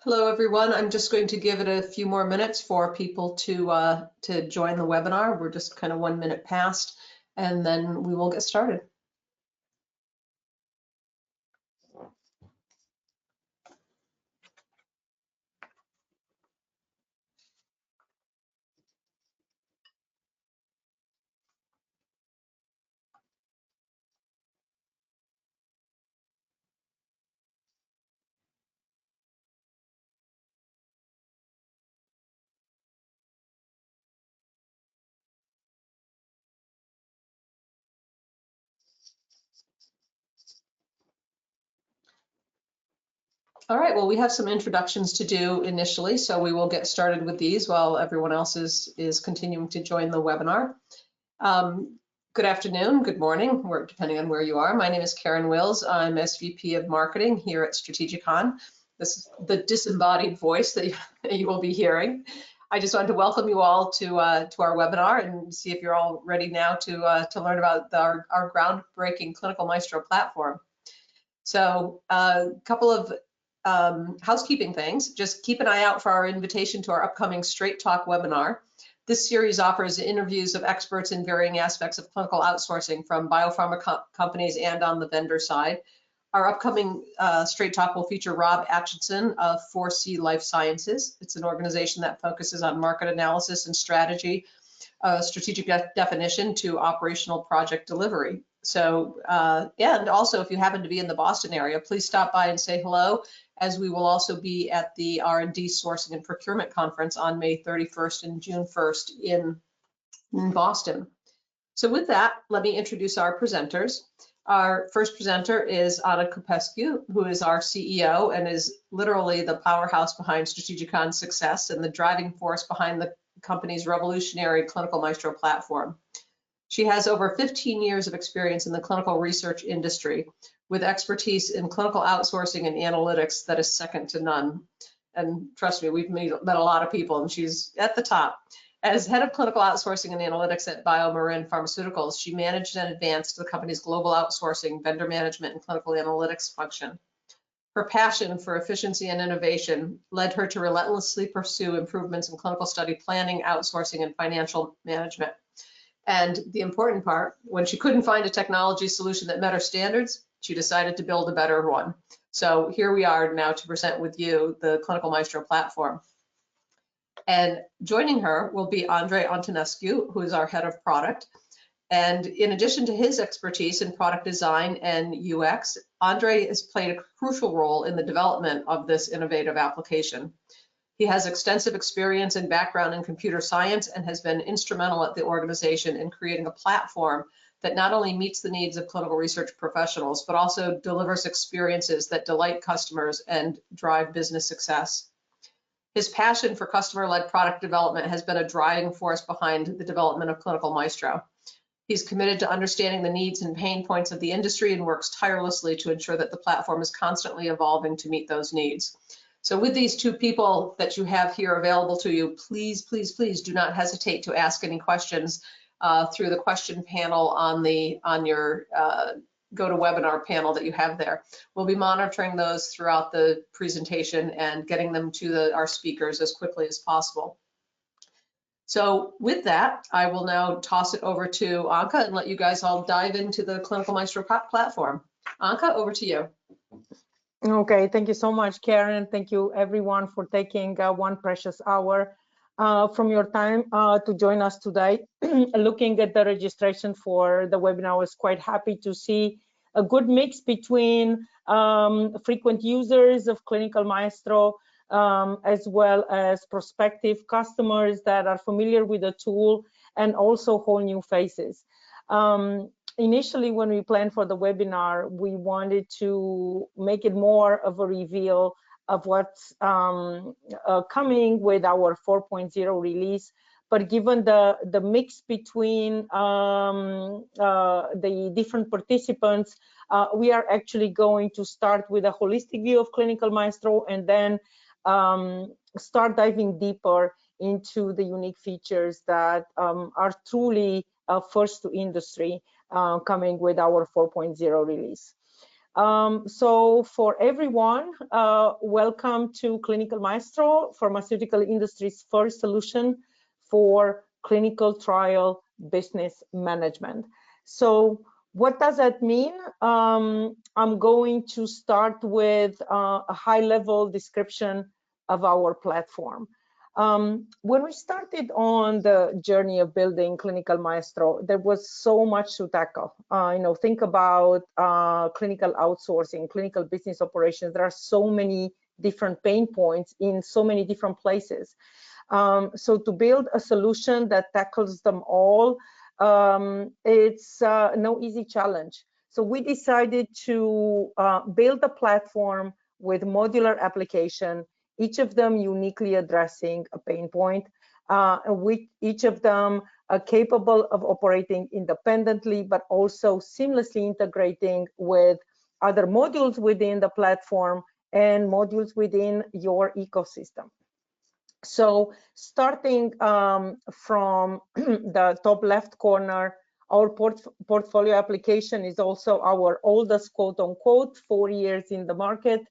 Hello, everyone. I'm just going to give it a few more minutes for people to join the webinar. We're just kind of 1 minute past, and then we will get started. All right, well, we have some introductions to do initially, so we will get started with these while everyone else is continuing to join the webinar. Good afternoon, good morning, depending on where you are. My name is Karen Wills. I'm SVP of Marketing here at Strategikon. This is the disembodied voice that you will be hearing. I just wanted to welcome you all to our webinar and see if you're all ready now to learn about our groundbreaking Clinical Maestro platform. So a couple of housekeeping things. Just keep an eye out for our invitation to our upcoming Straight Talk webinar. This series offers interviews of experts in varying aspects of clinical outsourcing from biopharma companies and on the vendor side. Our upcoming Straight Talk will feature Rob Atchison of 4C Life Sciences. It's an organization that focuses on market analysis and strategy, strategic definition to operational project delivery. So, and also if you happen to be in the Boston area, please stop by and say hello, as we will also be at the R&D Sourcing and Procurement Conference on May 31st and June 1st in Boston. So with that, let me introduce our presenters. Our first presenter is Anca Copaescu, who is our CEO and is literally the powerhouse behind Strategikon's success and the driving force behind the company's revolutionary Clinical Maestro platform. She has over 15 years of experience in the clinical research industry, with expertise in clinical outsourcing and analytics that is second to none. And trust me, we've met a lot of people, and she's at the top. As head of clinical outsourcing and analytics at Biopharmaceuticals, she managed and advanced the company's global outsourcing, vendor management, and clinical analytics function. Her passion for efficiency and innovation led her to relentlessly pursue improvements in clinical study planning, outsourcing, and financial management. And the important part, when she couldn't find a technology solution that met her standards, she decided to build a better one. So here we are now to present with you the Clinical Maestro platform. And joining her will be Andrei Antonescu, who is our head of product. And in addition to his expertise in product design and UX, Andrei has played a crucial role in the development of this innovative application. He has extensive experience and background in computer science and has been instrumental at the organization in creating a platform that not only meets the needs of clinical research professionals, but also delivers experiences that delight customers and drive business success. His passion for customer-led product development has been a driving force behind the development of Clinical Maestro. He's committed to understanding the needs and pain points of the industry and works tirelessly to ensure that the platform is constantly evolving to meet those needs. So with these two people that you have here available to you, please, please, please do not hesitate to ask any questions through the question panel on your GoToWebinar panel that you have there. We'll be monitoring those throughout the presentation and getting them to our speakers as quickly as possible. So with that, I will now toss it over to Anca and let you guys all dive into the Clinical Maestro platform. Anca, over to you. Okay, thank you so much, Karen. Thank you everyone for taking one precious hour from your time to join us today. Looking at the registration for the webinar, I was quite happy to see a good mix between frequent users of Clinical Maestro as well as prospective customers that are familiar with the tool, and also whole new faces. Initially, when we planned for the webinar, we wanted to make it more of a reveal of what's coming with our 4.0 release. But given the mix between the different participants, we are actually going to start with a holistic view of Clinical Maestro and then start diving deeper into the unique features that are truly first to industry coming with our 4.0 release. So for everyone, welcome to Clinical Maestro, pharmaceutical industry's first solution for clinical trial business management. So what does that mean? I'm going to start with a high-level description of our platform. When we started on the journey of building Clinical Maestro, there was so much to tackle. Think about clinical outsourcing, clinical business operations. There are so many different pain points in so many different places. So to build a solution that tackles them all, it's no easy challenge. So we decided to build a platform with modular application, each of them uniquely addressing a pain point, with each of them capable of operating independently, but also seamlessly integrating with other modules within the platform and modules within your ecosystem. So starting from the top left corner, our portfolio application is also our oldest, quote unquote, 4 years in the market,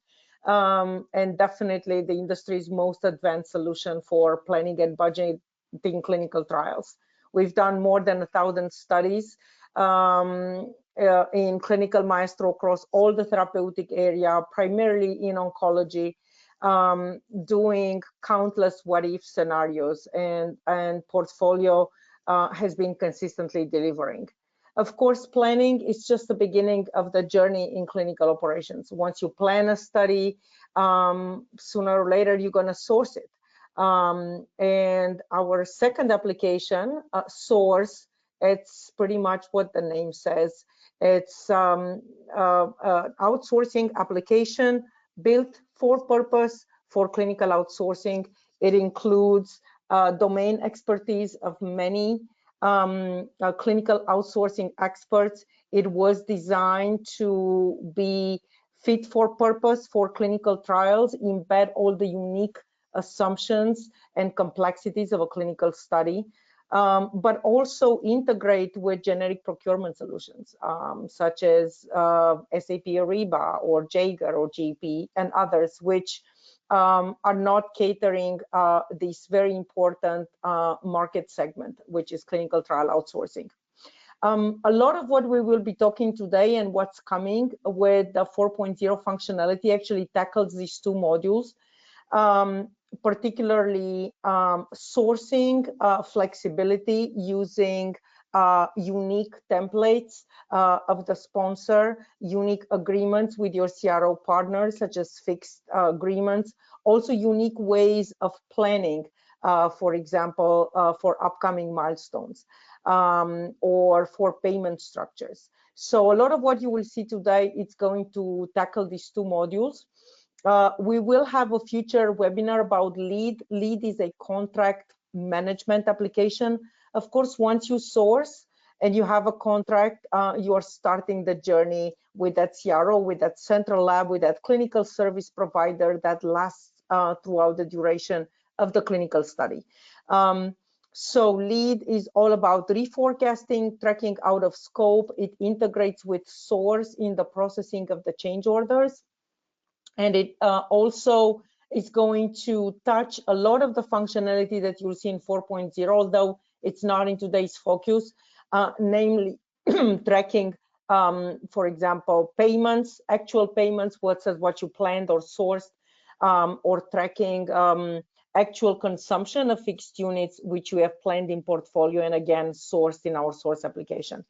and definitely the industry's most advanced solution for planning and budgeting clinical trials. We've done more than 1,000 studies in Clinical Maestro across all the therapeutic area, primarily in oncology, doing countless what-if scenarios, and portfolio has been consistently delivering. Of course, planning is just the beginning of the journey in clinical operations. Once you plan a study, sooner or later you're going to source it. And our second application, Source, it's pretty much what the name says. It's an outsourcing application built for purpose for clinical outsourcing. It includes domain expertise of many clinical outsourcing experts. It was designed to be fit for purpose for clinical trials, embed all the unique assumptions and complexities of a clinical study, but also integrate with generic procurement solutions, such as SAP Ariba or Jaeger or GP and others, which are not catering this very important market segment, which is clinical trial outsourcing. A lot of what we will be talking today and what's coming with the 4.0 functionality actually tackles these two modules, particularly sourcing flexibility using unique templates of the sponsor, unique agreements with your CRO partners, such as fixed agreements, also unique ways of planning, for example, for upcoming milestones or for payment structures. So a lot of what you will see today, it's going to tackle these two modules. We will have a future webinar about LEAD. LEAD is a contract management application. Of course, once you source and you have a contract, you are starting the journey with that CRO, with that central lab, with that clinical service provider that lasts throughout the duration of the clinical study. So LEAD is all about reforecasting, tracking out of scope. It integrates with Source in the processing of the change orders. And it also is going to touch a lot of the functionality that you'll see in 4.0, although it's not in today's focus, namely tracking, for example, payments, actual payments, what you planned or sourced, or tracking actual consumption of fixed units, which we have planned in portfolio and again, sourced in our Source application.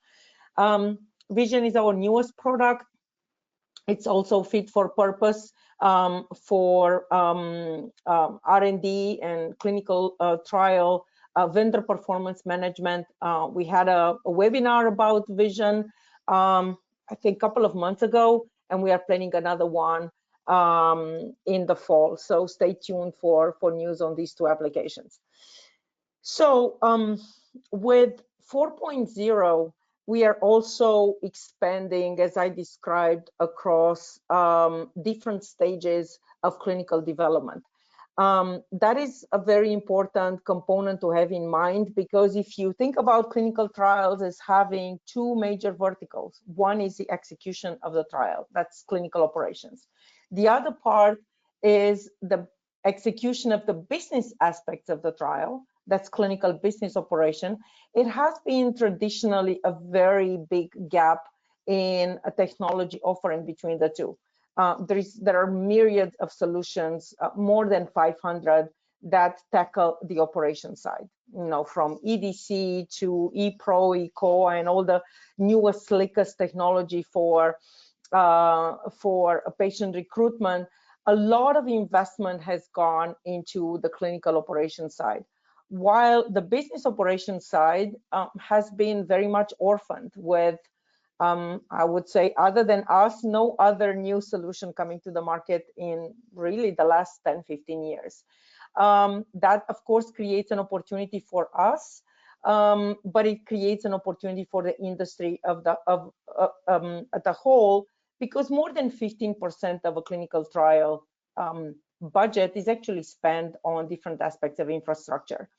Vision is our newest product. It's also fit for purpose for R&D and clinical trial vendor performance management. We had a webinar about Vision, I think a couple of months ago, and we are planning another one in the fall. So stay tuned for news on these two applications. So with 4.0, we are also expanding, as I described, across different stages of clinical development. That is a very important component to have in mind, because if you think about clinical trials as having two major verticals, one is the execution of the trial, that's clinical operations. The other part is the execution of the business aspects of the trial, that's clinical business operation. It has been traditionally a very big gap in a technology offering between the two. There are myriads of solutions, more than 500, that tackle the operation side, from EDC to ePro, eCoA, and all the newest, slickest technology for a patient recruitment. A lot of investment has gone into the clinical operations side, while the business operations side has been very much orphaned with, I would say, other than us, no other new solution coming to the market in really the last 10, 15 years. That, of course, creates an opportunity for us, but it creates an opportunity for the industry at the whole, because more than 15% of a clinical trial budget is actually spent on different aspects of infrastructure.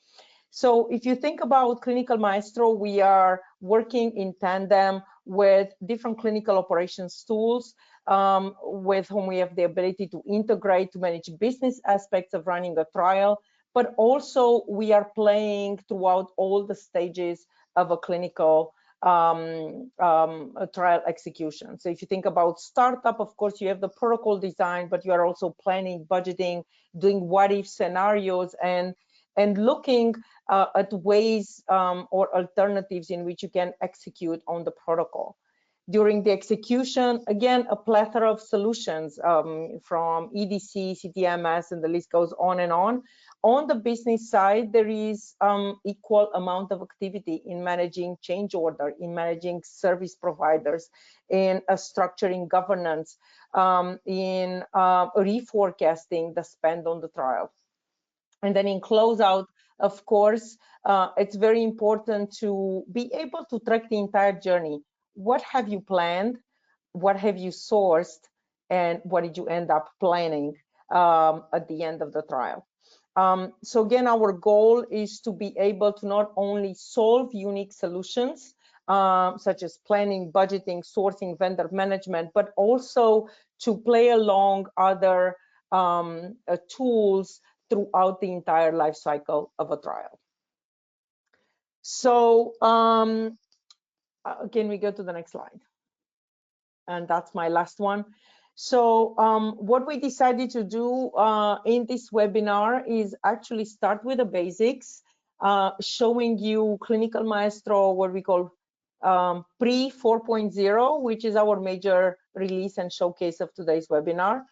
So if you think about Clinical Maestro, we are working in tandem with different clinical operations tools, with whom we have the ability to integrate, to manage business aspects of running a trial, but also we are playing throughout all the stages of a clinical trial execution. So if you think about startup, of course, you have the protocol design, but you are also planning, budgeting, doing what-if scenarios, and looking at ways or alternatives in which you can execute on the protocol. During the execution, again, a plethora of solutions, from EDC, CTMS, and the list goes on and on. On the business side, there is equal amount of activity in managing change order, in managing service providers, in structuring governance, in reforecasting the spend on the trial. And then in closeout, of course, it's very important to be able to track the entire journey. What have you planned? What have you sourced? And what did you end up planning at the end of the trial? So again, our goal is to be able to not only solve unique solutions, such as planning, budgeting, sourcing, vendor management, but also to play along other tools throughout the entire life cycle of a trial. So can we go to the next slide? And that's my last one. So what we decided to do in this webinar is actually start with the basics, showing you Clinical Maestro, what we call pre 4.0, which is our major release and showcase of today's webinar.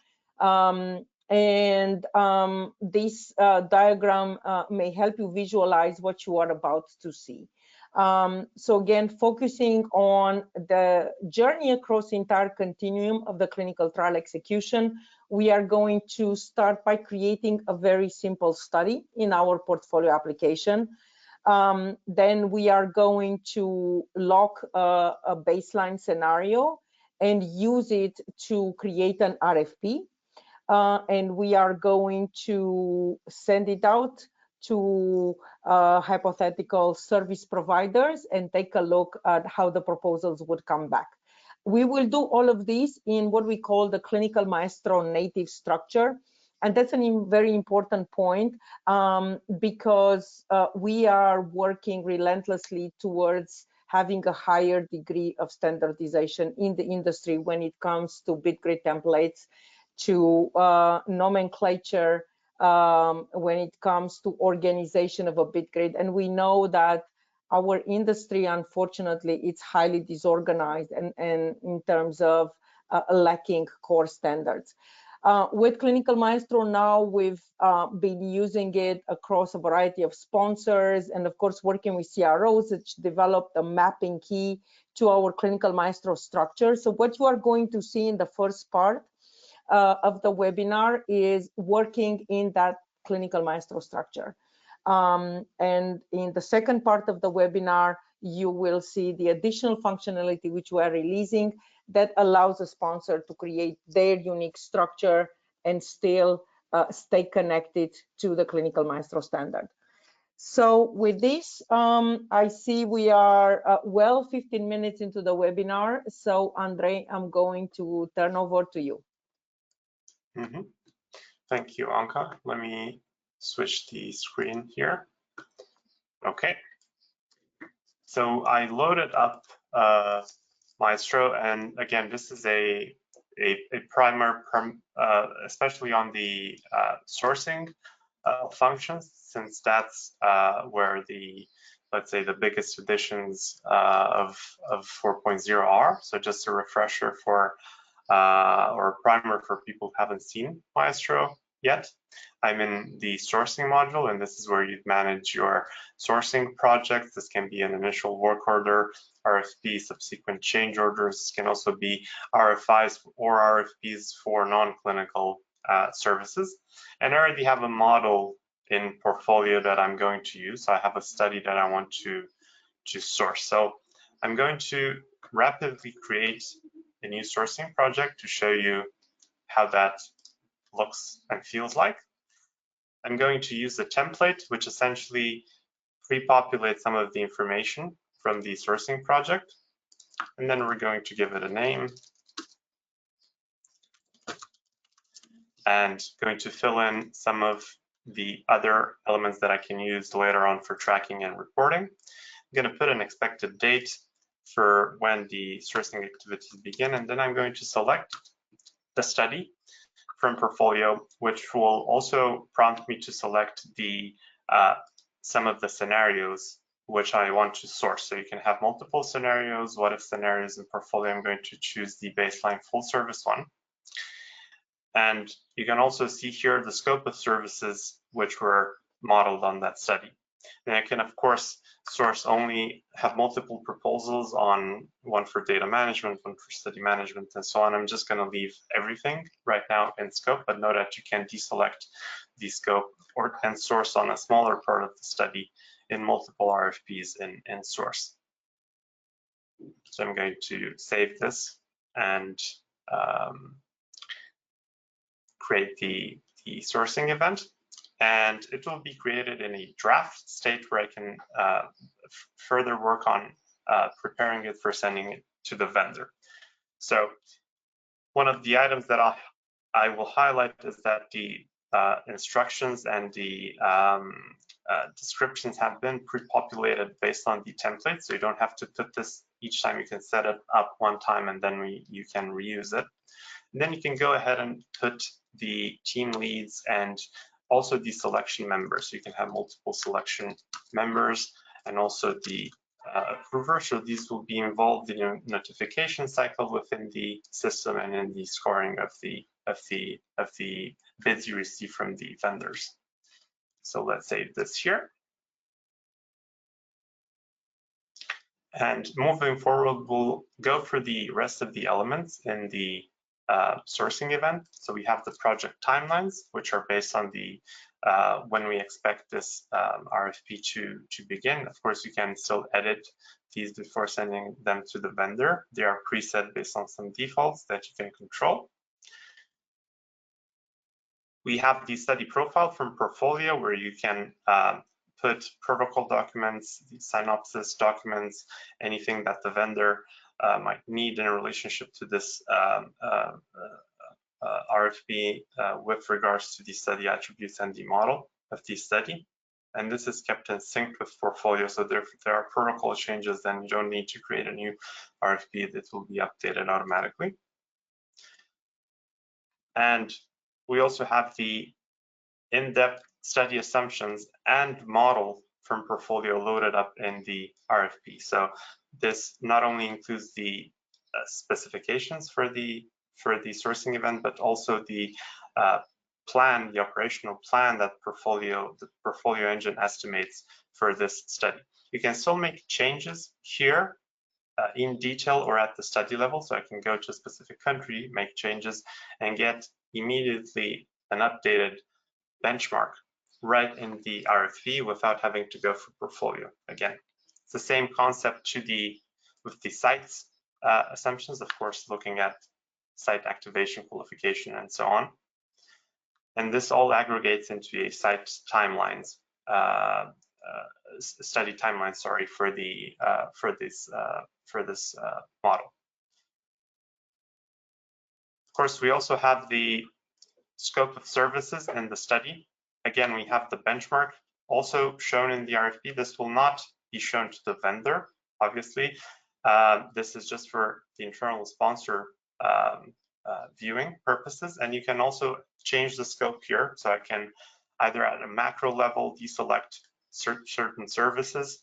This diagram may help you visualize what you are about to see. So again, focusing on the journey across the entire continuum of the clinical trial execution, we are going to start by creating a very simple study in our portfolio application. Then we are going to lock a baseline scenario and use it to create an RFP. And we are going to send it out to hypothetical service providers and take a look at how the proposals would come back. We will do all of these in what we call the Clinical Maestro native structure. And that's a very important point, because we are working relentlessly towards having a higher degree of standardization in the industry when it comes to bid grid templates, to nomenclature, when it comes to organization of a bid grid. And we know that our industry, unfortunately, it's highly disorganized and in terms of lacking core standards. With Clinical Maestro now, we've been using it across a variety of sponsors, and of course working with CROs, which developed a mapping key to our Clinical Maestro structure. So what you are going to see in the first part of the webinar is working in that Clinical Maestro structure. And in the second part of the webinar, you will see the additional functionality which we are releasing that allows a sponsor to create their unique structure and still stay connected to the Clinical Maestro standard. So with this, I see we are well 15 minutes into the webinar. So Andrei, I'm going to turn over to you. Thank you, Anca. Let me switch the screen here. Okay. So I loaded up Maestro, and again, this is a primer, especially on the sourcing functions, since that's where let's say the biggest additions of 4.0 are. So just a refresher for or a primer for people who haven't seen Maestro yet. I'm in the sourcing module, and this is where you manage your sourcing projects. This can be an initial work order, RFP, subsequent change orders. This can also be RFIs or RFPs for non-clinical services. And I already have a model in portfolio that I'm going to use. So I have a study that I want to source. So I'm going to rapidly create a new sourcing project to show you how that looks and feels like. I'm going to use the template, which essentially pre-populates some of the information from the sourcing project. And then we're going to give it a name and going to fill in some of the other elements that I can use later on for tracking and reporting. I'm going to put an expected date for when the sourcing activities begin, and then I'm going to select the study from portfolio, which will also prompt me to select the some of the scenarios which I want to source. So you can have multiple scenarios, what if scenarios in portfolio. I'm going to choose the baseline full service one. And you can also see here the scope of services which were modeled on that study. And I can, of course, have multiple proposals on one for data management, one for study management, and so on. I'm just going to leave everything right now in scope, but know that you can deselect the scope and source on a smaller part of the study in multiple RFPs in source. So I'm going to save this and create the sourcing event. And it will be created in a draft state where I can further work on preparing it for sending it to the vendor. So one of the items that I will highlight is that the instructions and the descriptions have been pre-populated based on the template. So you don't have to put this each time. You can set it up one time and then you can reuse it. And then you can go ahead and put the team leads and also the selection members. So you can have multiple selection members and also the approver. So these will be involved in a notification cycle within the system and in the scoring of the bids you receive from the vendors. So let's save this here. And moving forward, we'll go for the rest of the elements in the sourcing event. So we have the project timelines, which are based on the when we expect this RFP to begin. Of course, you can still edit these before sending them to the vendor. They are preset based on some defaults that you can control. We have the study profile from portfolio where you can put protocol documents, the synopsis documents, anything that the vendor might need in a relationship to this RFP with regards to the study attributes and the model of the study. And this is kept in sync with portfolio. So if there are protocol changes, then you don't need to create a new RFP. That will be updated automatically. And we also have the in-depth study assumptions and model from portfolio loaded up in the RFP. So this not only includes the specifications for the sourcing event, but also the plan, the operational plan that the portfolio engine estimates for this study. You can still make changes here in detail or at the study level. So I can go to a specific country, make changes, and get immediately an updated benchmark right in the RFP without having to go for portfolio. Again, it's the same concept with the sites assumptions, of course, looking at site activation, qualification, and so on. And this all aggregates into a site timelines, study timeline, sorry, for this model. Of course, we also have the scope of services in the study. Again, we have the benchmark also shown in the RFP. This will not be shown to the vendor, obviously. This is just for the internal sponsor viewing purposes, and you can also change the scope here. So I can either at a macro level deselect certain services,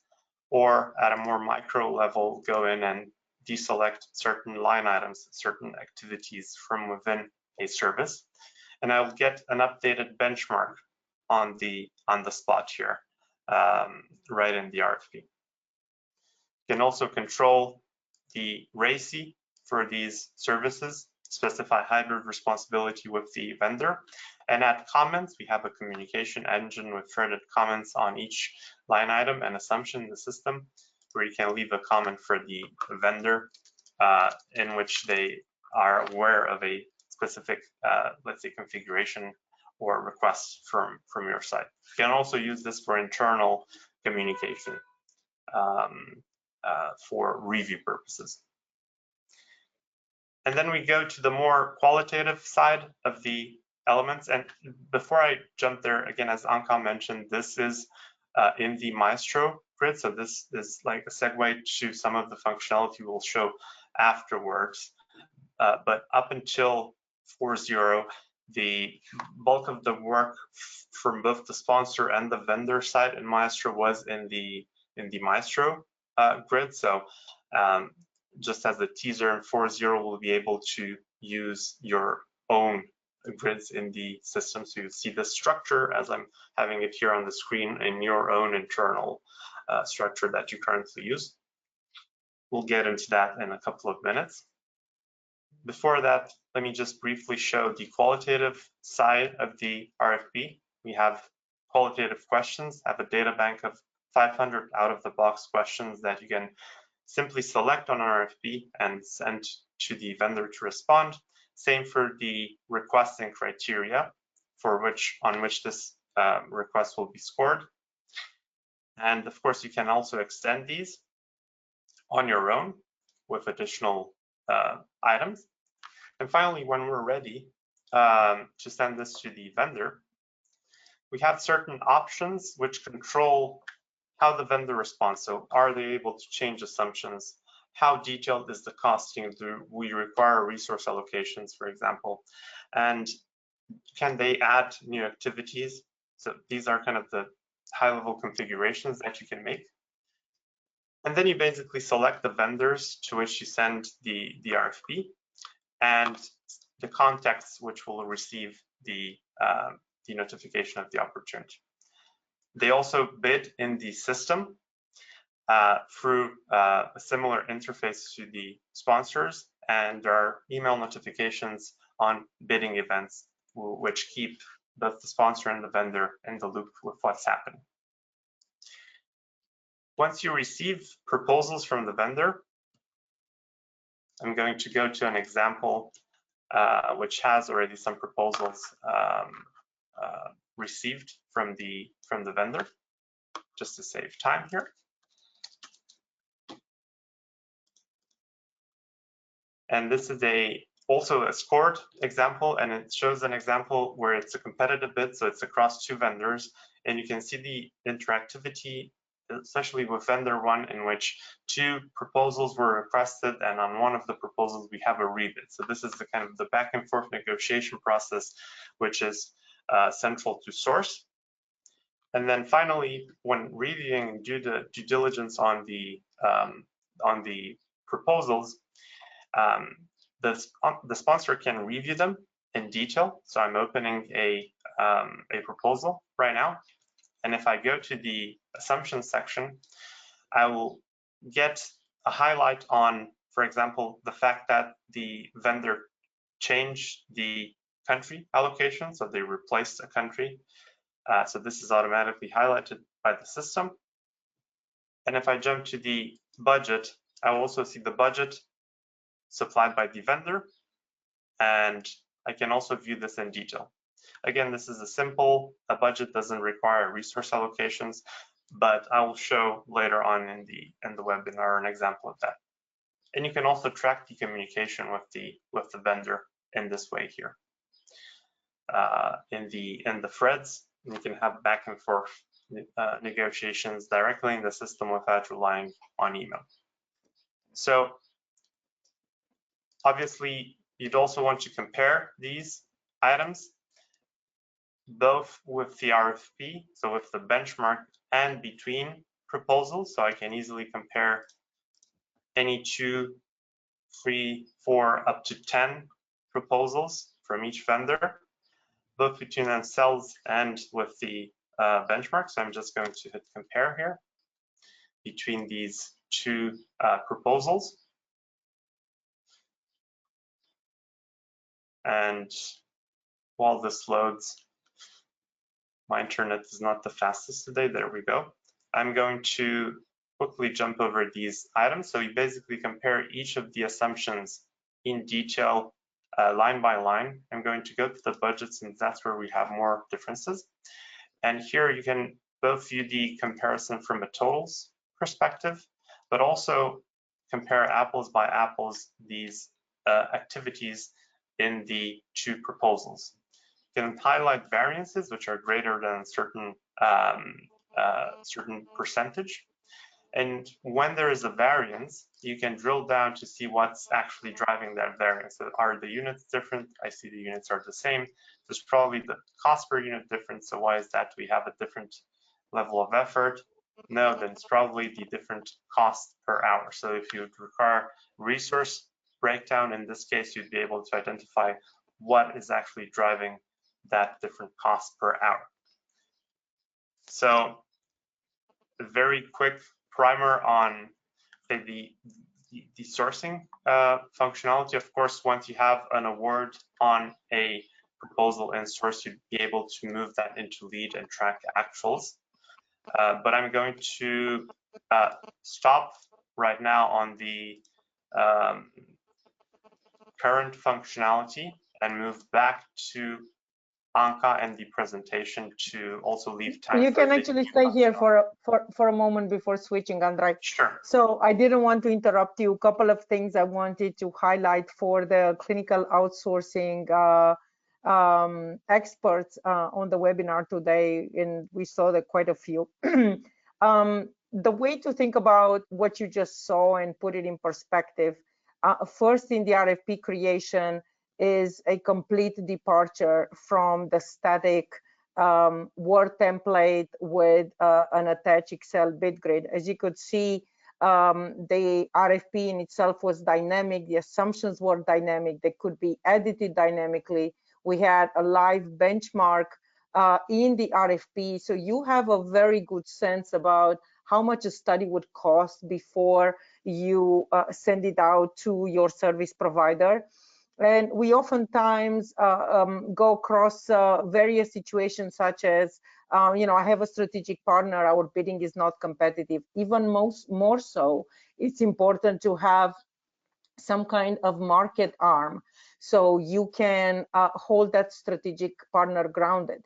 or at a more micro level go in and deselect certain line items, certain activities from within a service. And I'll get an updated benchmark on the spot here, right in the RFP. You can also control the RACI for these services, specify hybrid responsibility with the vendor, and add comments. We have a communication engine with threaded comments on each line item and assumption in the system, where you can leave a comment for the vendor in which they are aware of a specific, let's say, configuration or request from your side. You can also use this for internal communication for review purposes. And then we go to the more qualitative side of the elements. And before I jump there, again, as Anca mentioned, this is in the Maestro grid. So this is like a segue to some of the functionality we'll show afterwards. But up until 4.0, the bulk of the work from both the sponsor and the vendor side in Maestro was in the Maestro grid. So just as a teaser, in 4.0, we'll be able to use your own grids in the system. So you see the structure as I'm having it here on the screen in your own internal structure that you currently use. We'll get into that in a couple of minutes. Before that, let me just briefly show the qualitative side of the RFP. We have qualitative questions, have a data bank of 500 out-of-the-box questions that you can simply select on RFP and send to the vendor to respond. Same for the requesting criteria on which this request will be scored. And of course, you can also extend these on your own with additional items. And finally, when we're ready to send this to the vendor, we have certain options which control how the vendor responds. So are they able to change assumptions? How detailed is the costing? Do we require resource allocations, for example? And can they add new activities? So these are kind of the high-level configurations that you can make. And then you basically select the vendors to which you send the RFP and the context which will receive the notification of the opportunity. They also bid in the system through a similar interface to the sponsors, and there are email notifications on bidding events which keep both the sponsor and the vendor in the loop with what's happening. Once you receive proposals from the vendor, I'm going to go to an example which has already some proposals received from the vendor, just to save time here. And this is also a scored example, and it shows an example where it's a competitive bid, so it's across two vendors, and you can see the interactivity, especially with vendor one, in which two proposals were requested, and on one of the proposals we have a rebid. So this is the kind of the back and forth negotiation process, which is central to source. And then finally, when reviewing due diligence on the proposals, the sponsor can review them in detail. So I'm opening a proposal right now, and if I go to the assumptions section, I will get a highlight on, for example, the fact that the vendor changed the country allocation, so they replaced a country. So this is automatically highlighted by the system. And if I jump to the budget, I will also see the budget supplied by the vendor, and I can also view this in detail. Again, this is a budget doesn't require resource allocations, but I will show later on in the webinar an example of that. And you can also track the communication with the vendor in this way here. In the threads, you can have back and forth negotiations directly in the system without relying on email. So obviously, you'd also want to compare these items both with the RFP, so with the benchmark, and between proposals. So I can easily compare any 2, 3, 4, up to 10 proposals from each vendor, both between themselves and with the benchmark. So I'm just going to hit compare here between these two proposals. And while this loads, my internet is not the fastest today. There we go. I'm going to quickly jump over these items. So you basically compare each of the assumptions in detail, line by line. I'm going to go to the budget since that's where we have more differences. And here you can both view the comparison from a totals perspective, but also compare apples by apples these activities in the two proposals. You can highlight variances which are greater than a certain percentage. And when there is a variance, you can drill down to see what's actually driving that variance. So are the units different? I see the units are the same. There's probably the cost per unit different. So why is that? We have a different level of effort. No, then it's probably the different cost per hour. So if you require resource breakdown, in this case, you'd be able to identify what is actually driving that different cost per hour. So a very quick primer on the sourcing functionality. Of course, once you have an award on a proposal in source, you'd be able to move that into lead and track actuals. But I'm going to stop right now on the current functionality and move back to Anca and the presentation to also leave time. You can actually stay here for a moment before switching, Andrei. Sure. So I didn't want to interrupt you. A couple of things I wanted to highlight for the clinical outsourcing experts on the webinar today, and we saw that quite a few. The way to think about what you just saw and put it in perspective, first in the RFP creation is a complete departure from the static Word template with an attached Excel bid grid. As you could see, the RFP in itself was dynamic. The assumptions were dynamic. They could be edited dynamically. We had a live benchmark in the RFP. So you have a very good sense about how much a study would cost before you send it out to your service provider. And we oftentimes go across various situations such as, you know, I have a strategic partner, our bidding is not competitive. Even more so, it's important to have some kind of market arm so you can hold that strategic partner grounded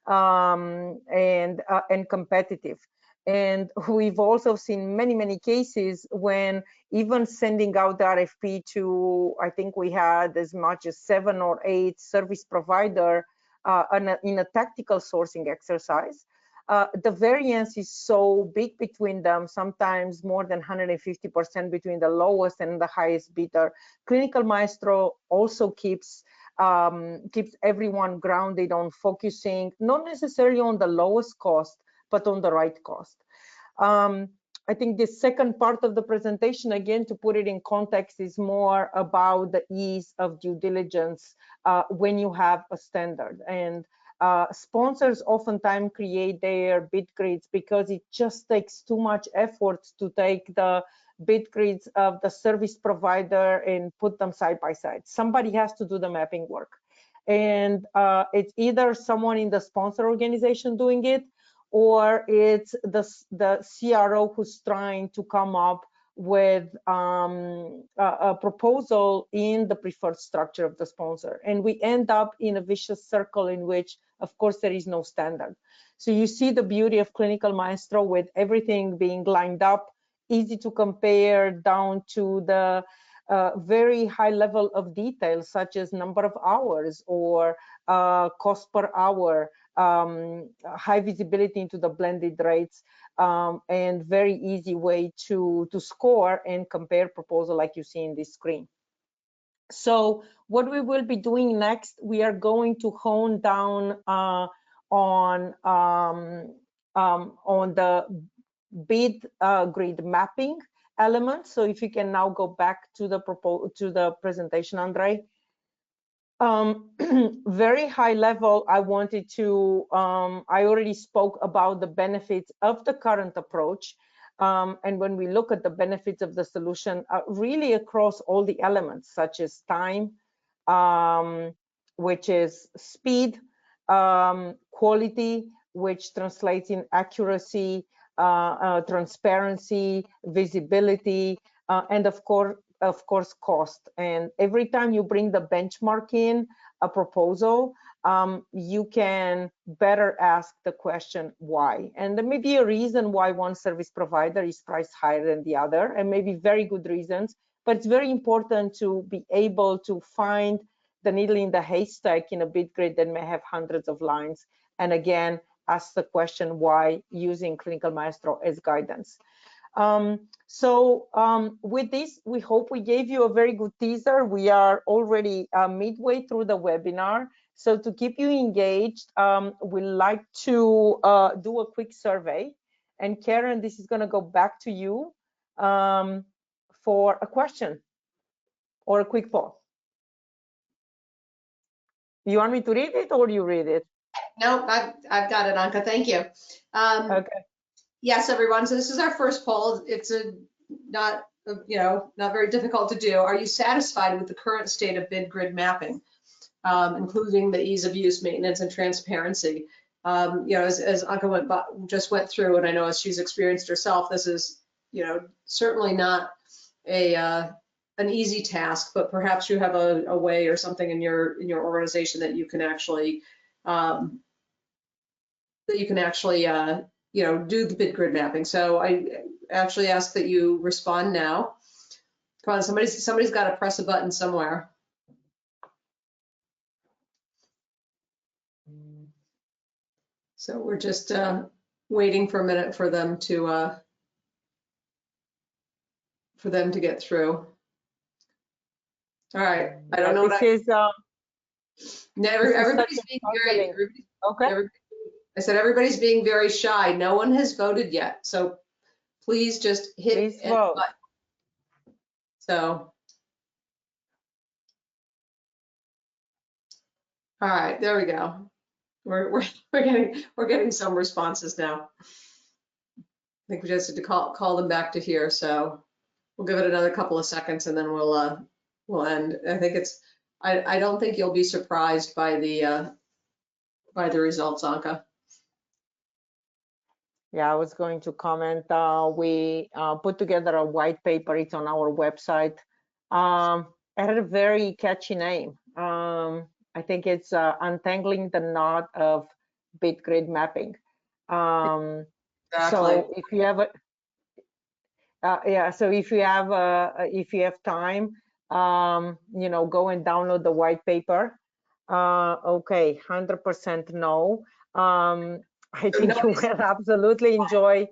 and competitive. And we've also seen many cases when even sending out the RFP to, I think we had as much as 7 or 8 service provider in a tactical sourcing exercise, the variance is so big between them, sometimes more than 150% between the lowest and the highest bidder. Clinical Maestro also keeps everyone grounded on focusing not necessarily on the lowest cost, but on the right cost. I think the second part of the presentation, again, to put it in context, is more about the ease of due diligence when you have a standard. And sponsors oftentimes create their bid grids because it just takes too much effort to take the bid grids of the service provider and put them side by side. Somebody has to do the mapping work. And it's either someone in the sponsor organization doing it, or it's the CRO who's trying to come up with a proposal in the preferred structure of the sponsor. And we end up in a vicious circle in which, of course, there is no standard. So you see the beauty of Clinical Maestro with everything being lined up, easy to compare down to the very high level of detail, such as number of hours or cost per hour, high visibility into the blended rates, and very easy way to score and compare proposal like you see in this screen. So what we will be doing next, we are going to hone down on the bid grid mapping element. So if you can now go back to the presentation, Andrei. Very high level, I wanted to, I already spoke about the benefits of the current approach. And when we look at the benefits of the solution, really across all the elements, such as time, which is speed, quality, which translates in accuracy, transparency, visibility, and of course, cost. And every time you bring the benchmark in a proposal, you can better ask the question why. And there may be a reason why one service provider is priced higher than the other, and maybe very good reasons, but it's very important to be able to find the needle in the haystack in a bid grid that may have hundreds of lines. And again, ask the question why using Clinical Maestro as guidance. With this, we hope we gave you a very good teaser. We are already midway through the webinar. So to keep you engaged, we'd like to do a quick survey. And Karen, this is going to go back to you for a question or a quick poll. You want me to read it or you read it? No, I've got it, Anca. Thank you. Okay. Yes, everyone. So this is our first poll. It's not very difficult to do. Are you satisfied with the current state of bid grid mapping, including the ease of use, maintenance, and transparency? As Anca just went through, and I know as she's experienced herself, this is certainly not an easy task, but perhaps you have a way or something in your organization that you can actually do the bid grid mapping. So I actually ask that you respond now. Come on, somebody's got to press a button somewhere. So we're just waiting for a minute for them to get through. All right, I don't know what everybody's being very. Okay. I said everybody's being very shy. No one has voted yet, so please just hit vote. button. So, all right, there we go. We're getting some responses now. I think we just had to call them back to here. So we'll give it another couple of seconds and then we'll end. I think I don't think you'll be surprised by the results, Anca. Yeah, I was going to comment. We put together a white paper. It's on our website. It had a very catchy name. I think it's untangling the knot of bid grid mapping. Exactly. So if you have if you have time, go and download the white paper. Okay, 100% no. I think you will absolutely enjoy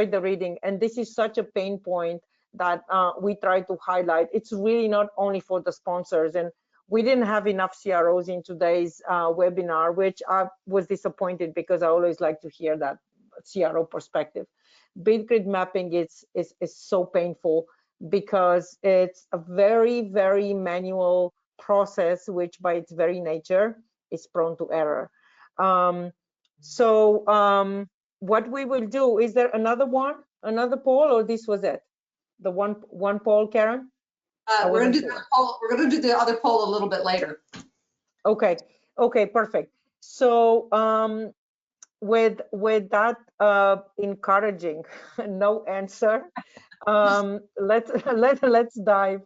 the reading, and this is such a pain point that we try to highlight. It's really not only for the sponsors, and we didn't have enough CROs in today's webinar, which I was disappointed because I always like to hear that CRO perspective. Bid grid mapping is so painful because it's a very, very manual process, which by its very nature is prone to error. What we will do, is there another poll, or this was it? The one poll, Karen? We're gonna do the poll. We're gonna do the other poll a little bit later. Okay, perfect. So with that encouraging no answer, let's dive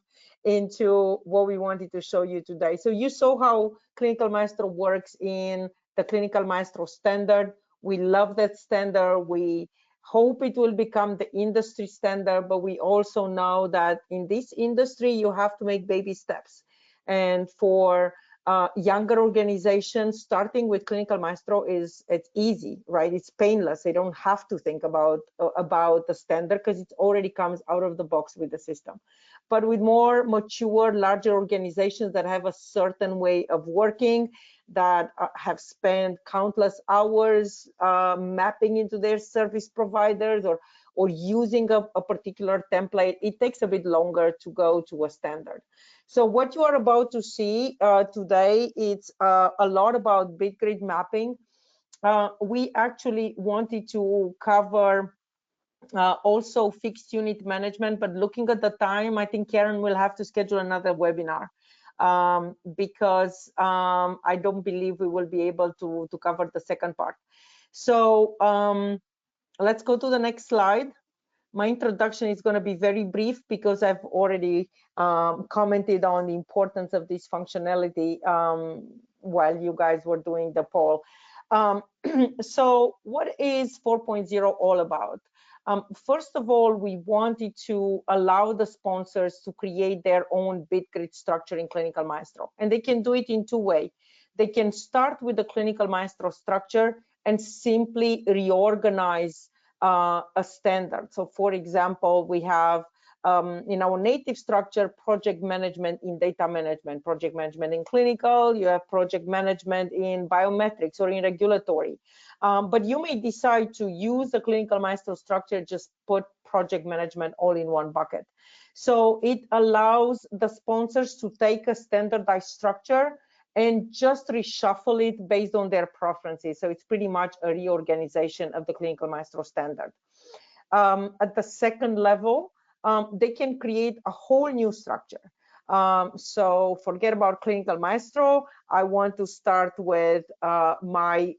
into what we wanted to show you today. So you saw how Clinical Maestro works in the Clinical Maestro standard. We love that standard. We hope it will become the industry standard, but we also know that in this industry, you have to make baby steps. And for younger organizations, starting with Clinical Maestro it's easy, right? It's painless. They don't have to think about the standard because it already comes out of the box with the system. But with more mature, larger organizations that have a certain way of working, that have spent countless hours mapping into their service providers or using a particular template, it takes a bit longer to go to a standard. So what you are about to see today, it's a lot about bit grid mapping. We actually wanted to cover also fixed unit management, but looking at the time, I think Karen will have to schedule another webinar because I don't believe we will be able to cover the second part. So let's go to the next slide. My introduction is going to be very brief because I've already commented on the importance of this functionality while you guys were doing the poll. So what is 4.0 all about? First of all, we wanted to allow the sponsors to create their own bit grid structure in Clinical Maestro, and they can do it in two ways. They can start with the Clinical Maestro structure and simply reorganize a standard. So for example, we have in our native structure, project management in data management, project management in clinical, you have project management in biometrics or in regulatory. But you may decide to use the Clinical Maestro structure, just put project management all in one bucket. So it allows the sponsors to take a standardized structure and just reshuffle it based on their preferences. So it's pretty much a reorganization of the Clinical Maestro standard. At the second level, they can create a whole new structure. So forget about Clinical Maestro. I want to start with my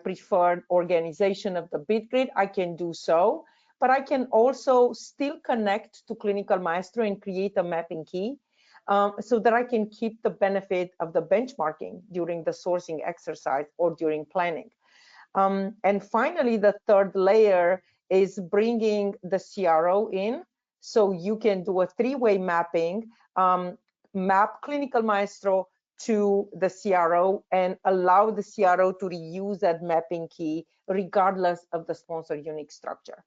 preferred organization of the bit grid. I can do so, but I can also still connect to Clinical Maestro and create a mapping key. So that I can keep the benefit of the benchmarking during the sourcing exercise or during planning. And finally, the third layer is bringing the CRO in. So you can do a three-way mapping, map Clinical Maestro to the CRO and allow the CRO to reuse that mapping key regardless of the sponsor unique structure.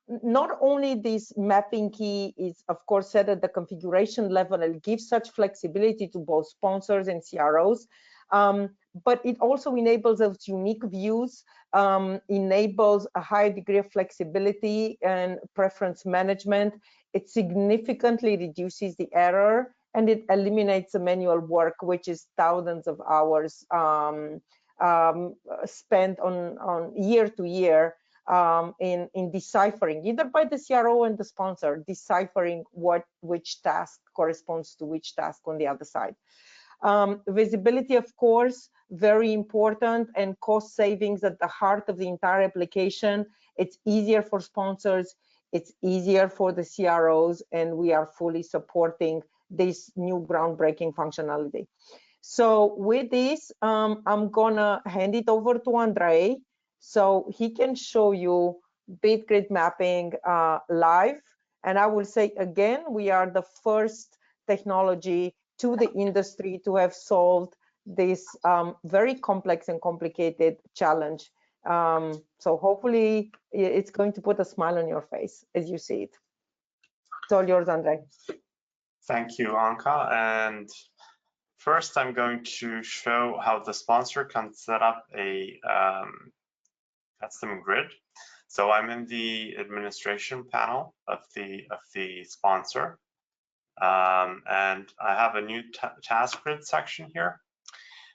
Not only this mapping key is, of course, set at the configuration level and gives such flexibility to both sponsors and CROs, but it also enables those unique views, enables a high degree of flexibility and preference management. It significantly reduces the error and it eliminates the manual work, which is thousands of hours spent on year to year in deciphering, either by the CRO and the sponsor, deciphering which task corresponds to which task on the other side. Visibility, of course, very important, and cost savings at the heart of the entire application. It's easier for sponsors, it's easier for the CROs, and we are fully supporting this new groundbreaking functionality. So with this, I'm gonna hand it over to Andrei, so he can show you bit grid mapping live. And I will say again, we are the first technology to the industry to have solved this very complex and complicated challenge. So hopefully it's going to put a smile on your face as you see it. It's all yours, Andrei. Thank you, Anca. And first, I'm going to show how the sponsor can set up a custom grid. So I'm in the administration panel of the sponsor, and I have a new task grid section here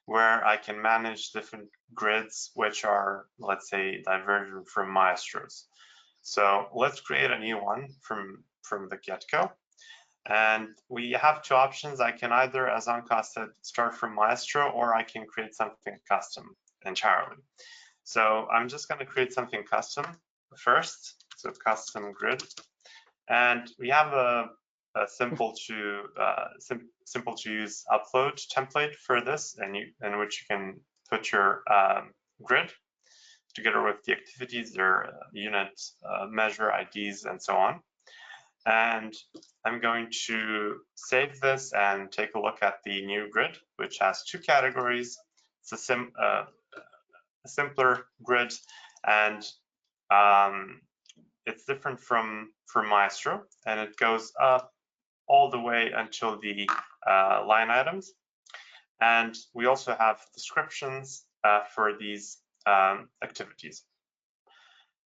where I can manage different grids which are, let's say, divergent from Maestro's. So let's create a new one from the get-go. And we have two options. I can either, as Anca said, start from Maestro, or I can create something custom entirely. So I'm just going to create something custom first, so custom grid. And we have a simple to use upload template for this, in which you can put your grid together with the activities, their unit measure IDs, and so on. And I'm going to save this and take a look at the new grid, which has two categories. It's a simpler grid, and it's different from Maestro, and it goes up all the way until the line items. And we also have descriptions for these activities.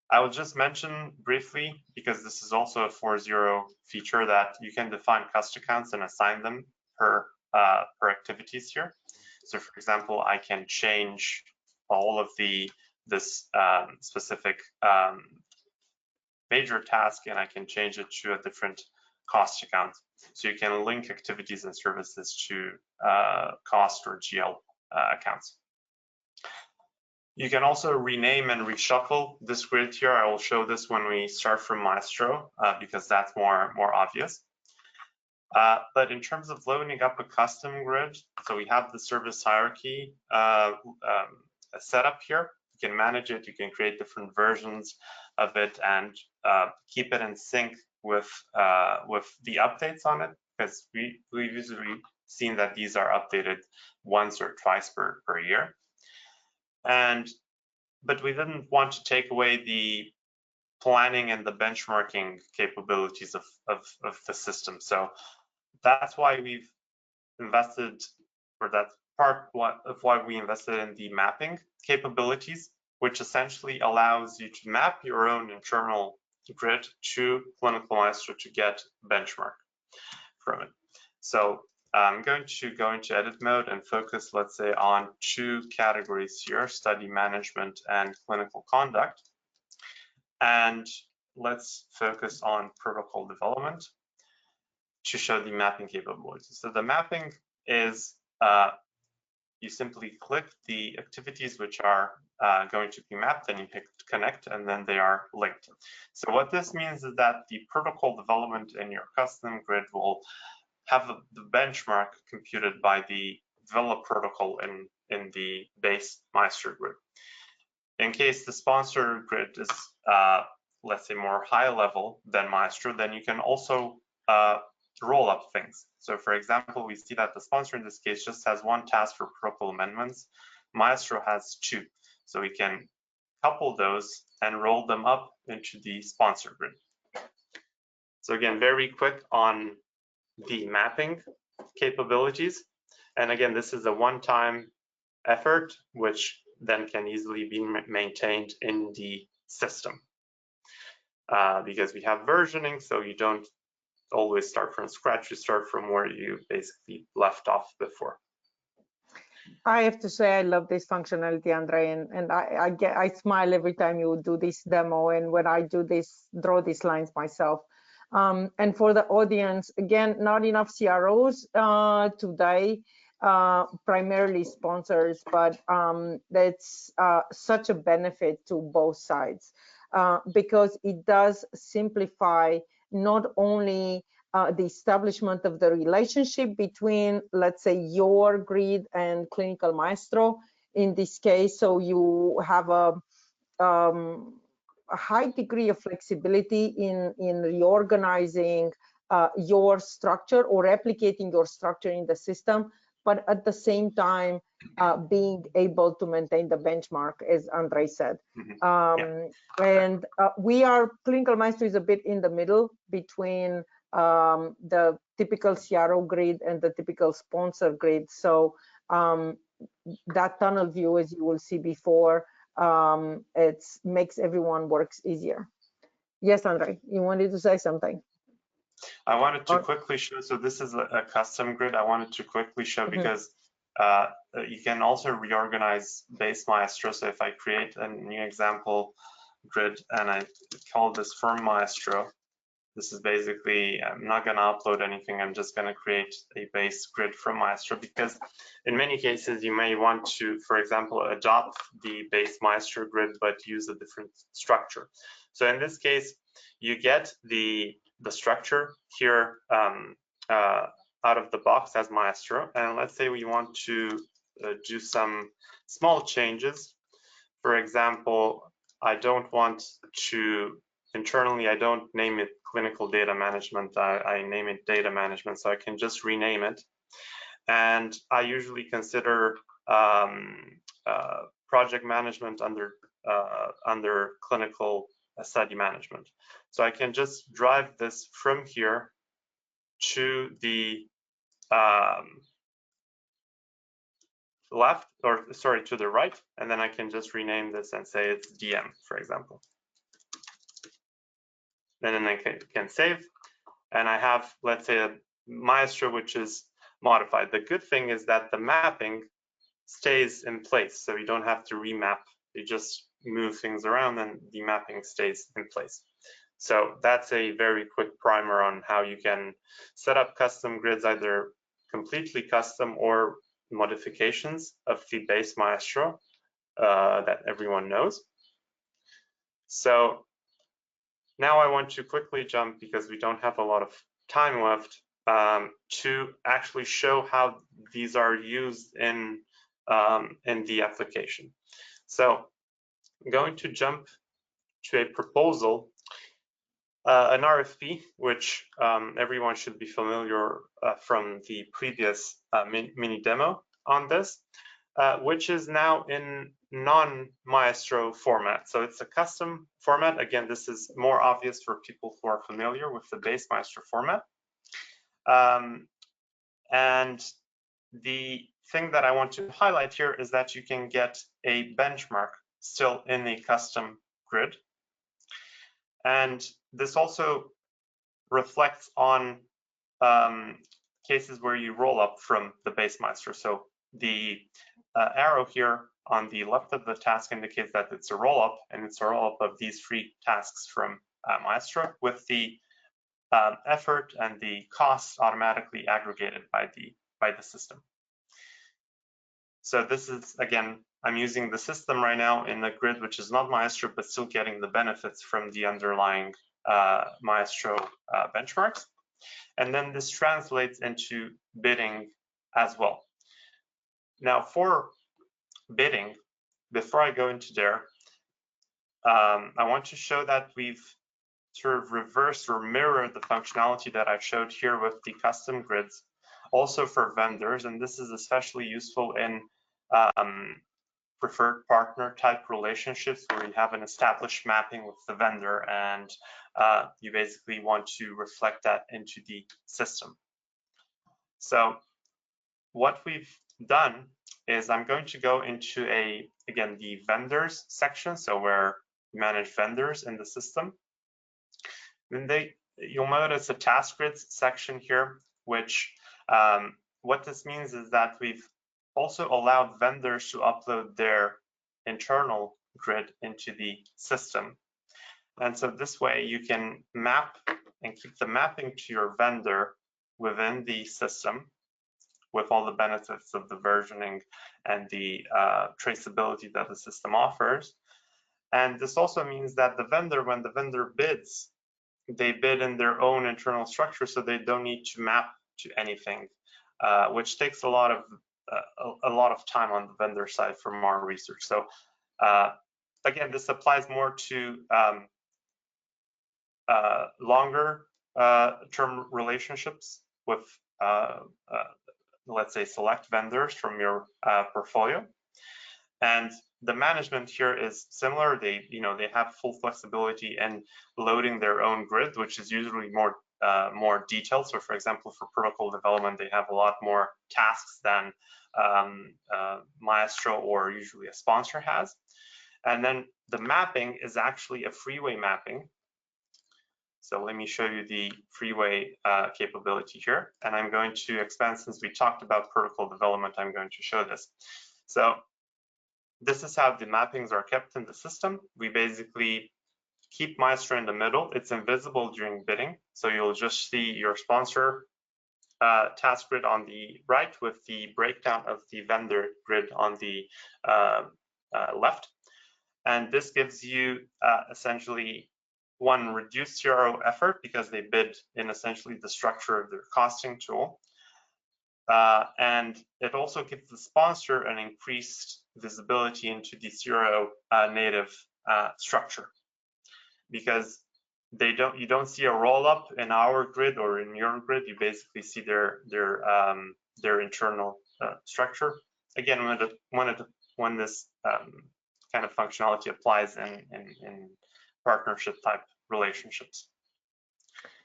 I will just mention briefly, because this is also a 4.0 feature, that you can define cust accounts and assign them per activities here. So for example, I can change all of this specific major task, and I can change it to a different cost account. So you can link activities and services to cost or GL accounts. You can also rename and reshuffle this grid here. I will show this when we start from Maestro, because that's more obvious. But in terms of loading up a custom grid, so we have the service hierarchy set up here. You can manage it, you can create different versions of it, and keep it in sync with the updates on it, because we've usually seen that these are updated once or twice per year. But we didn't want to take away the planning and the benchmarking capabilities of the system. So that's why we've invested, or that's part of why we invested in the mapping capabilities, which essentially allows you to map your own internal grid to Clinical Maestro to get benchmark from it. So I'm going to go into edit mode and focus, let's say, on two categories here, study management and clinical conduct. And let's focus on protocol development to show the mapping capabilities. So the mapping is, you simply click the activities which are going to be mapped, and you hit connect, and then they are linked. So what this means is that the protocol development in your custom grid will have the benchmark computed by the developed protocol in the base Maestro grid. In case the sponsor grid is, let's say, more high level than Maestro, then you can also roll up things. So for example, we see that the sponsor in this case just has one task for protocol amendments. Maestro has two. So we can couple those and roll them up into the sponsor grid. So again, very quick on the mapping capabilities. And again, this is a one-time effort, which then can easily be maintained in the system. Because we have versioning, so you don't always start from scratch, you start from where you basically left off before. I have to say I love this functionality, Andrei, and I smile every time you do this demo, and when I do this, draw these lines myself. And for the audience, again, not enough CROs today, primarily sponsors, but that's such a benefit to both sides because it does simplify not only the establishment of the relationship between, let's say, your grid and Clinical Maestro in this case, so you have a high degree of flexibility in reorganizing your structure or replicating your structure in the system, but at the same time being able to maintain the benchmark, as Andrei said. And we are, Clinical Maestro is a bit in the middle between the typical CRO grid and the typical sponsor grid. So that tunnel view, as you will see before, it makes everyone works easier. Yes, Andrei, you wanted to say something? I wanted to quickly show, so this is a custom grid. I wanted to quickly show because you can also reorganize base Maestro. So if I create a new example grid and I call this Firm Maestro, This is basically, I'm not going to upload anything. I'm just going to create a base grid from Maestro, because in many cases you may want to, for example, adopt the base Maestro grid but use a different structure. So in this case, you get the structure here out of the box as Maestro, and let's say we want to do some small changes. For example, I don't want to internally, I don't name it clinical data management, I name it data management, so I can just rename it. And I usually consider project management under clinical study management. So I can just drive this from here to the left, or sorry, to the right, and then I can just rename this and say it's DM, for example. And then I can save, and I have, let's say, a Maestro which is modified. The good thing is that the mapping stays in place, so you don't have to remap. You just move things around and the mapping stays in place. So that's a very quick primer on how you can set up custom grids, either completely custom or modifications of the base Maestro that everyone knows. So now I want to quickly jump, because we don't have a lot of time left, to actually show how these are used in the application. So I'm going to jump to a proposal, an RFP, which everyone should be familiar from the previous mini demo on this, which is now in non-Maestro format. So it's a custom format. Again, this is more obvious for people who are familiar with the base Maestro format. And the thing that I want to highlight here is that you can get a benchmark still in a custom grid. And this also reflects on cases where you roll up from the base Maestro. So the arrow here on the left of the task indicates that it's a roll up, and it's a roll up of these 3 tasks from Maestro, with the effort and the costs automatically aggregated by the system. So this is, again, I'm using the system right now in a grid which is not Maestro, but still getting the benefits from the underlying Maestro benchmarks. And then this translates into bidding as well. Now for bidding, before I go into there, I want to show that we've sort of reversed or mirrored the functionality that I showed here with the custom grids, also for vendors. And this is especially useful in preferred partner type relationships, where you have an established mapping with the vendor, and you basically want to reflect that into the system. So what we've done is I'm going to go into again, the vendors section, so where we manage vendors in the system. Then you'll notice a task grids section here, which what this means is that we've also allowed vendors to upload their internal grid into the system. And so this way you can map and keep the mapping to your vendor within the system, with all the benefits of the versioning and the traceability that the system offers. And this also means that the vendor, when the vendor bids, they bid in their own internal structure, so they don't need to map to anything, which takes a lot of time on the vendor side from our research. So again, this applies more to longer term relationships with let's say select vendors from your portfolio. And the management here is similar. They have full flexibility in loading their own grid, which is usually more detailed. So for example, for protocol development, they have a lot more tasks than Maestro or usually a sponsor has. And then the mapping is actually a freeway mapping. So let me show you the freeway capability here. And I'm going to expand, since we talked about protocol development, I'm going to show this. So this is how the mappings are kept in the system. We basically keep Maestro in the middle. It's invisible during bidding, so you'll just see your sponsor task grid on the right with the breakdown of the vendor grid on the left. And this gives you essentially one reduced CRO effort because they bid in essentially the structure of their costing tool. And it also gives the sponsor an increased visibility into the CRO native structure, because you don't see a roll up in our grid or in your grid. You basically see their internal structure. Again, when this kind of functionality applies in partnership type relationships.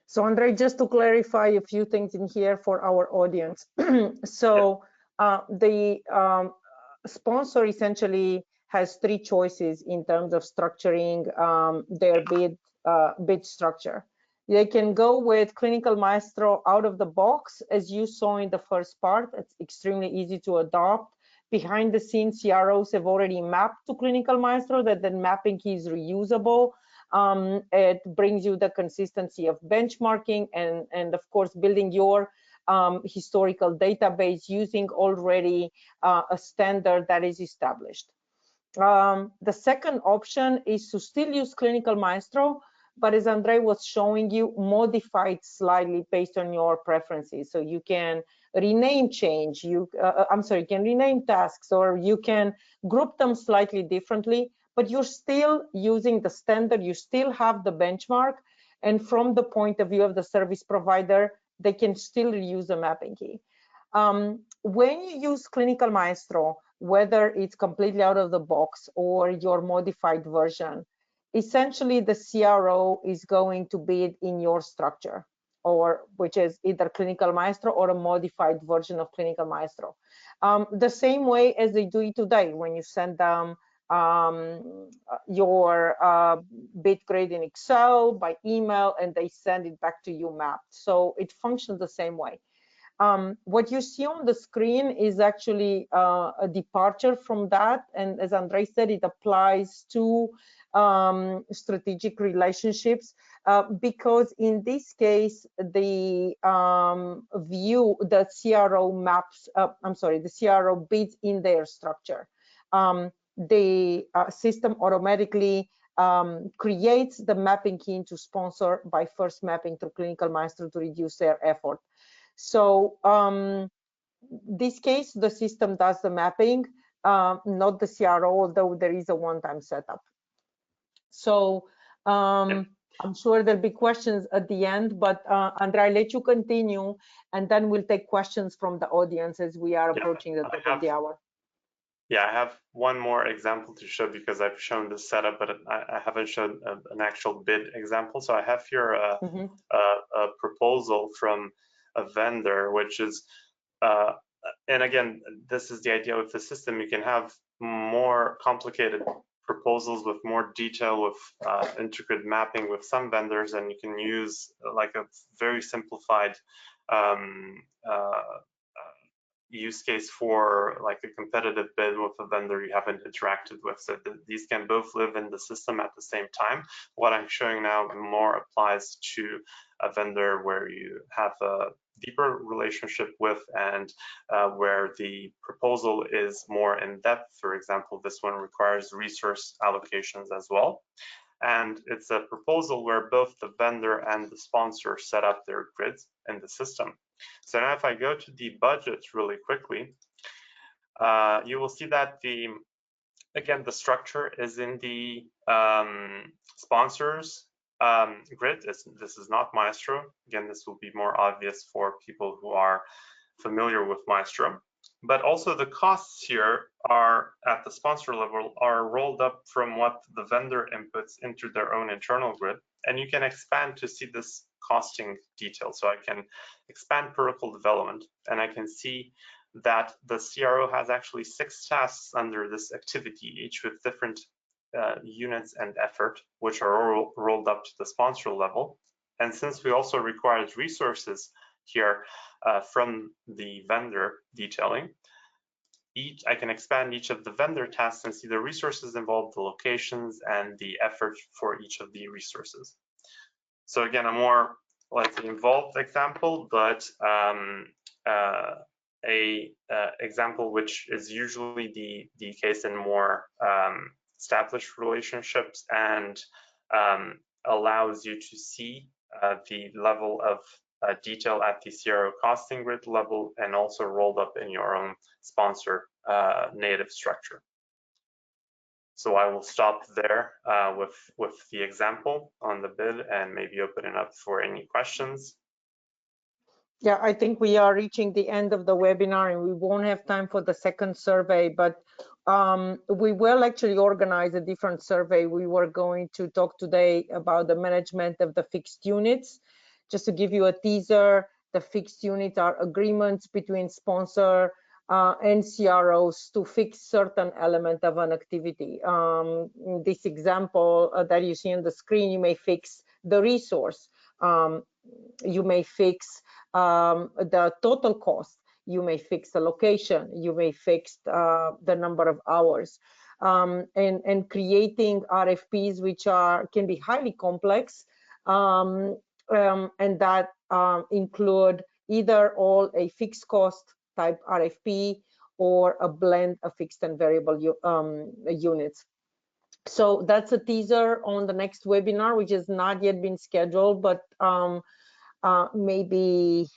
So Andrei, just to clarify a few things in here for our audience. So the sponsor essentially has three choices in terms of structuring their bid structure. They can go with Clinical Maestro out of the box, as you saw in the first part. It's extremely easy to adopt. Behind the scenes, CROs have already mapped to Clinical Maestro, that the mapping key is reusable. It brings you the consistency of benchmarking and of course, building your historical database using already a standard that is established. The second option is to still use Clinical Maestro, but as Andrei was showing you, modified slightly based on your preferences. So you can rename change, you can rename tasks, or you can group them slightly differently, but you're still using the standard, you still have the benchmark, and from the point of view of the service provider, they can still use a mapping key. When you use Clinical Maestro, whether it's completely out of the box or your modified version, essentially the CRO is going to bid in your structure, or which is either Clinical Maestro or a modified version of Clinical Maestro. The same way as they do it today, when you send them your bid grid in Excel by email, and they send it back to you mapped. So it functions the same way. What you see on the screen is actually a departure from that. And as Andrei said, it applies to strategic relationships because in this case, the the CRO maps, the CRO bids in their structure. The system automatically creates the mapping key into sponsor by first mapping to Clinical Maestro to reduce their effort. So this case, the system does the mapping, not the CRO, although there is a one-time setup. So I'm sure there'll be questions at the end, but Andrei, I'll let you continue, and then we'll take questions from the audience as we are approaching the top of the hour. Yeah, I have one more example to show because I've shown the setup, but I haven't shown an actual bid example. So I have here a proposal from a vendor, which is, and again, this is the idea with the system. You can have more complicated proposals with more detail, with intricate mapping with some vendors, and you can use like a very simplified use case for like a competitive bid with a vendor you haven't interacted with. So these can both live in the system at the same time. What I'm showing now more applies to a vendor where you have a deeper relationship with and where the proposal is more in depth. For example, this one requires resource allocations as well. And it's a proposal where both the vendor and the sponsor set up their grids in the system. So now if I go to the budget really quickly, you will see that again, the structure is in the sponsors grid. This is not Maestro. Again, this will be more obvious for people who are familiar with Maestro. But also the costs here are at the sponsor level are rolled up from what the vendor inputs into their own internal grid. And you can expand to see this costing detail. So I can expand protocol development, and I can see that the CRO has actually 6 tasks under this activity, each with different units and effort, which are all rolled up to the sponsor level. And since we also required resources here from the vendor detailing, I can expand each of the vendor tasks and see the resources involved, the locations, and the effort for each of the resources. So again, a more, let's say, involved example, but example which is usually the case in more established relationships and allows you to see the level of detail at the CRO costing grid level and also rolled up in your own sponsor native structure. So I will stop there with the example on the bid and maybe open it up for any questions. Yeah, I think we are reaching the end of the webinar and we won't have time for the second survey, but we will actually organize a different survey. We were going to talk today about the management of the fixed units. Just to give you a teaser, the fixed units are agreements between sponsor and CROs to fix certain element of an activity. In this example that you see on the screen, you may fix the resource. You may fix the total cost. You may fix the location. You may fix the number of hours. And creating RFPs, which can be highly complex, and that include either all a fixed cost type RFP or a blend of fixed and variable units. So that's a teaser on the next webinar, which has not yet been scheduled, but maybe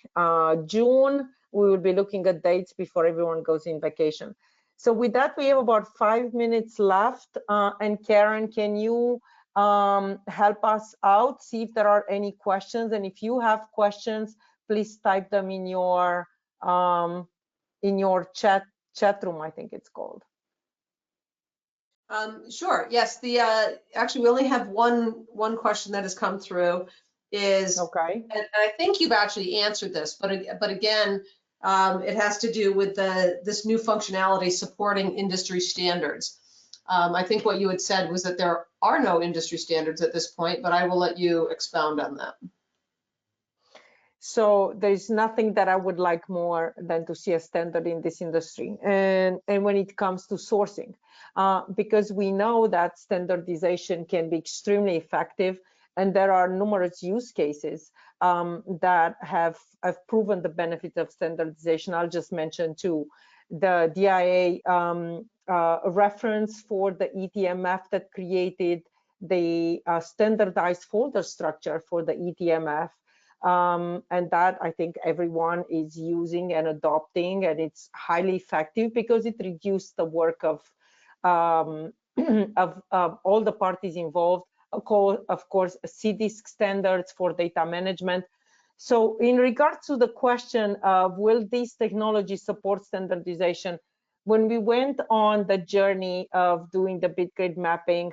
June, we will be looking at dates before everyone goes in vacation. So with that, we have about 5 minutes left. And Karen, can you help us out, see if there are any questions? And if you have questions, please type them in your chat room, I think it's called. Sure. Yes. Actually, we only have one question that has come through. Okay. And I think you've actually answered this, but again, it has to do with this new functionality supporting industry standards. I think what you had said was that there are no industry standards at this point, but I will let you expound on that. So there's nothing that I would like more than to see a standard in this industry. And when it comes to sourcing, because we know that standardization can be extremely effective, and there are numerous use cases that have proven the benefit of standardization. I'll just mention two. The DIA reference for the ETMF that created the standardized folder structure for the ETMF. And that I think everyone is using and adopting, and it's highly effective because it reduced the work of all the parties involved. Of course, CDISC standards for data management. So in regards to the question of will this technology support standardization, when we went on the journey of doing the bid grade mapping,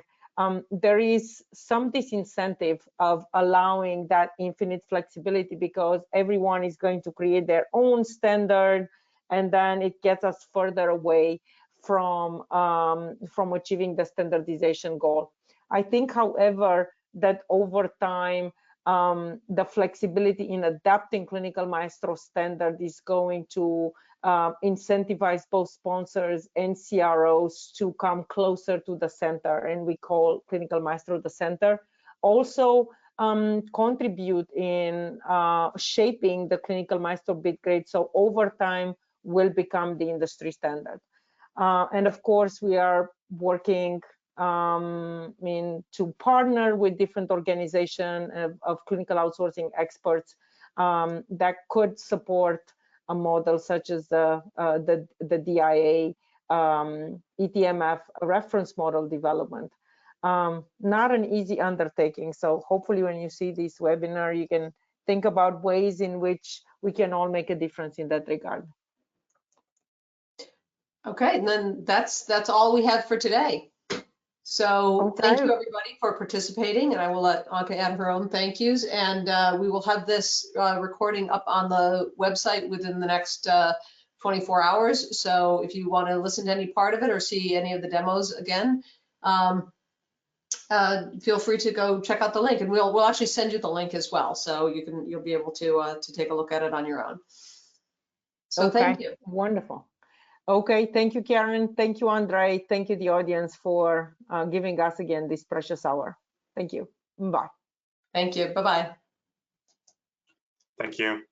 there is some disincentive of allowing that infinite flexibility because everyone is going to create their own standard, and then it gets us further away from achieving the standardization goal. I think, however, that over time, the flexibility in adapting Clinical Maestro standard is going to incentivize both sponsors and CROs to come closer to the center, and we call Clinical Maestro the center. Also contribute in shaping the Clinical Maestro bid grade, so over time will become the industry standard. And of course, we are working to partner with different organizations of clinical outsourcing experts that could support a model such as the DIA ETMF reference model development. Not an easy undertaking. So hopefully when you see this webinar, you can think about ways in which we can all make a difference in that regard. Okay, and then that's all we have for today. So Thank you everybody for participating, and I will let Anca add her own thank yous, and we will have this recording up on the website within the next 24 hours. So if you want to listen to any part of it or see any of the demos again, feel free to go check out the link, and we'll actually send you the link as well, so you'll be able to take a look at it on your own. So Thank you. Wonderful. Okay, thank you, Karen. Thank you, Andrei. Thank you, the audience, for giving us again this precious hour. Thank you. Bye. Thank you. Bye-bye. Thank you.